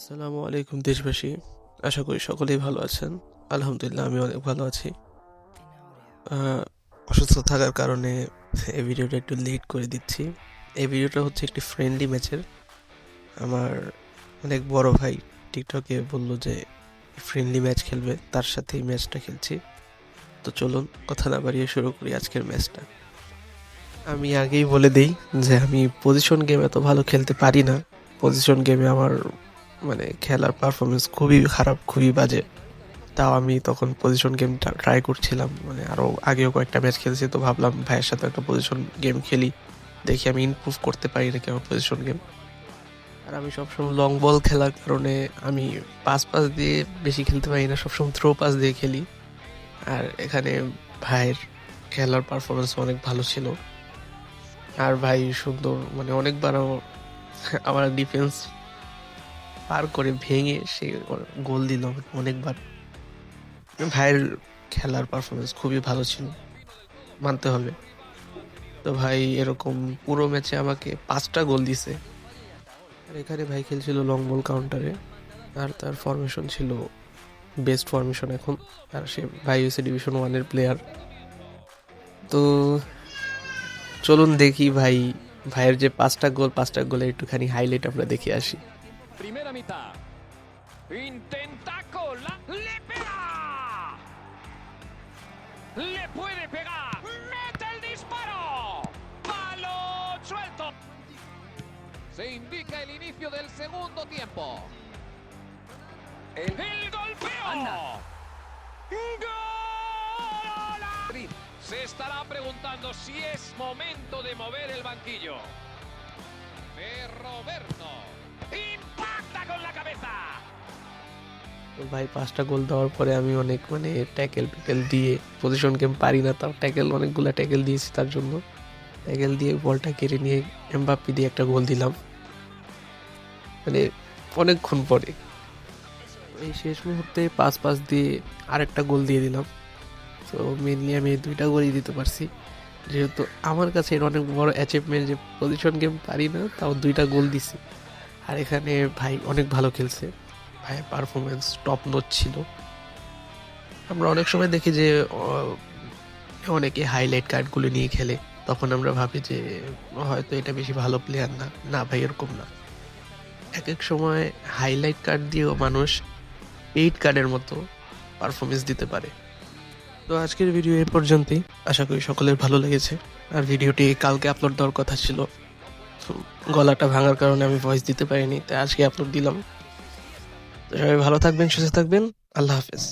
আসসালামু আলাইকুম দেশবাসী। আশা করি সকলেই ভালো আছেন। আলহামদুলিল্লাহ আমি অনেক ভালো আছি। আহ, অসুস্থ থাকার কারণে এই ভিডিওটা একটু লেট করে দিচ্ছি। এই ভিডিওটা হচ্ছে একটি ফ্রেন্ডলি ম্যাচের। আমার অনেক বড় ভাই টিকটকে বলল যে ফ্রেন্ডলি ম্যাচ খেলবে, তার সাথেই ম্যাচটা খেলছি। তো চলুন কথা না বাড়িয়ে শুরু করি আজকের ম্যাচটা। আমি আগেই বলে দিই যে আমি পজিশন গেম এত ভালো খেলতে পারি না। পজিশন গেমে আমার খেলার পারফরমেন্স খুবই খারাপ, খুবই বাজে। তাও আমি তখন পজিশন গেম ট্রাই করছিলাম, আরো আগেও কয়েকটা ম্যাচ খেলছি, তো ভাবলাম ভাইয়ের সাথে একটা পজিশন গেম খেলি, দেখি আমি ইমপ্রুভ করতে পারি নাকি আমার পজিশন গেম। আর আমি সবসময় লং বল খেলার কারণে আমি পাস পাস দিয়ে বেশি খেলতে পারি না, সবসময় থ্রো পাস দিয়ে খেলি। আর এখানে ভাইয়ের খেলার পারফরমেন্স অনেক ভালো ছিল। আর ভাই সুন্দর অনেকবার আমার ডিফেন্স পার করে ভেঙে সে গোল দিল অনেকবার। ভাইয়ের খেলার পারফরমেন্স খুবই ভালো ছিল, মানতে হবে। তো ভাই এরকম পুরো ম্যাচে আমাকে 5টা গোল দিছে। আর এখানে ভাই খেলছিল লং বল কাউন্টারে, আর তার ফরমেশন ছিল বেস্ট ফরমেশন এখন। আর সে ভাই হয়েছে ডিভিশন 1-এর প্লেয়ার। তো চলুন দেখি ভাইয়ের যে 5টা গোলের একটুখানি হাইলাইট আমরা দেখে আসি। Primera mitad. Intenta cola. ¡Le pega! ¡Le puede pegar! ¡Mete el disparo! ¡Palo suelto! Se indica el inicio del segundo tiempo. El golpeo. Anda. ¡Gol! Se estará preguntando si es momento de mover el banquillo. De Roberto. ¡Impacta con la cabeza! তো ভাই 5টা গোল দেওয়ার পরে আমি অনেক tackle প্যাকেল দিয়ে, position game পারি না তাও অনেকগুলা ট্যাকেল দিয়েছি, তার জন্য ট্যাকেল দিয়ে বলটা কেড়ে নিয়ে এমবাপ্পে দিয়ে একটা গোল দিলাম অনেকক্ষণ পরে। এই শেষ মুহূর্তে পাস পাস দিয়ে আরেকটা গোল দিয়ে দিলাম। তো মেনলি আমি 2টা গোলই দিতে পারছি, যেহেতু আমার কাছে এটা অনেক বড় অ্যাচিভমেন্ট যে পজিশন গেম পারি না তাও 2টা গোল দিছি। আর এখানে ভাই অনেক ভালো খেলছে, ভাইয়ের পারফরমেন্স টপ নোচ ছিল। আমরা অনেক সময় দেখি যে অনেকে হাইলাইট কার্ডগুলো নিয়ে খেলে, তখন আমরা ভাবি যে হয়তো এটা বেশি ভালো প্লেয়ার না। না ভাই, এরকম না। এক এক সময় হাইলাইট কার্ড দিয়েও মানুষ পেইড কার্ডের মতো পারফরমেন্স দিতে পারে। তো আজকের ভিডিও এ পর্যন্তই, আশা করি সকলের ভালো লেগেছে। আর ভিডিওটি কালকে আপলোড দেওয়ার কথা ছিল, তো গলাটা ভাঙার কারণে আমি ভয়েস দিতে পারিনি, তাই আজকে আপলোড দিলাম। তো সবাই ভালো থাকবেন, সুস্থ থাকবেন। আল্লাহ হাফেজ।